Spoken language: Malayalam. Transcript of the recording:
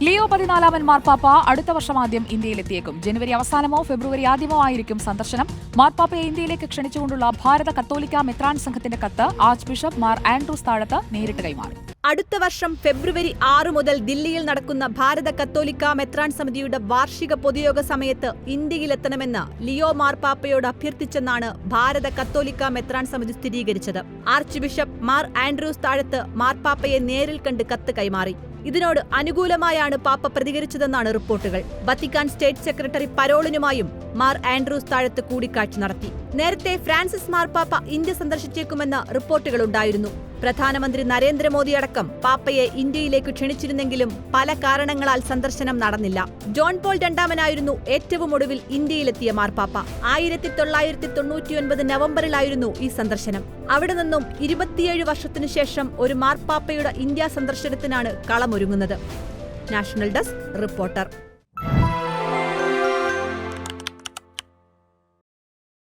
ലിയോ 14 മാർപ്പാപ്പ അടുത്ത വർഷം ആദ്യം ഇന്ത്യയിലെത്തിയേക്കും. ജനുവരി അവസാനമോ ഫെബ്രുവരി ആദ്യമോ ആയിരിക്കും സന്ദർശനം. മാർപ്പാപ്പയെ ഇന്ത്യയിലേക്ക് ക്ഷണിച്ചുകൊണ്ടുള്ള ഭാരത കത്തോലിക്ക മെത്രാൻ സംഘത്തിന്റെ കത്ത് ആർച്ച് ബിഷപ്പ് മാർ ആൻഡ്രൂസ് താഴത്ത് നേരിട്ട് കൈമാറി. അടുത്ത വർഷം ഫെബ്രുവരി 6 മുതൽ ദില്ലിയിൽ നടക്കുന്ന ഭാരത കത്തോലിക്ക മെത്രാൻ സമിതിയുടെ വാർഷിക പൊതുയോഗ സമയത്ത് ഇന്ത്യയിലെത്തണമെന്ന് ലിയോ മാർപ്പാപ്പയോട് അഭ്യർത്ഥിച്ചെന്നാണ് ഭാരത കത്തോലിക്ക മെത്രാൻ സമിതി സ്ഥിരീകരിച്ചത്. ആർച്ച് ബിഷപ്പ് മാർ ആൻഡ്രൂസ് താഴത്ത് മാർപ്പാപ്പയെ നേരിൽ കണ്ട് കത്ത് കൈമാറി. ഇതിനോട് അനുകൂലമായാണ് പാപ്പ പ്രതികരിച്ചതെന്നാണ് റിപ്പോർട്ടുകൾ. വത്തിക്കാൻ സ്റ്റേറ്റ് സെക്രട്ടറി പരോളിനുമായും മാർ ആൻഡ്രൂസ് താഴത്ത് കൂടിക്കാഴ്ച നടത്തി. നേരത്തെ ഫ്രാൻസിസ് മാർപ്പാപ്പ ഇന്ത്യ സന്ദർശിച്ചേക്കുമെന്ന റിപ്പോർട്ടുകളുണ്ടായിരുന്നു. പ്രധാനമന്ത്രി നരേന്ദ്രമോദി അടക്കം പാപ്പയെ ഇന്ത്യയിലേക്ക് ക്ഷണിച്ചിരുന്നെങ്കിലും പല കാരണങ്ങളാൽ സന്ദർശനം നടന്നില്ല. ജോൺ പോൾ രണ്ടാമനായിരുന്നു ഏറ്റവും ഒടുവിൽ ഇന്ത്യയിലെത്തിയ മാർപ്പാപ്പ. 1999 നവംബറിലായിരുന്നു ഈ സന്ദർശനം. അവിടെ നിന്നും 27 വർഷത്തിനു ശേഷം ഒരു മാർപ്പാപ്പയുടെ ഇന്ത്യ സന്ദർശനത്തിനാണ് കളമൊരുങ്ങുന്നത്. National desk reporter.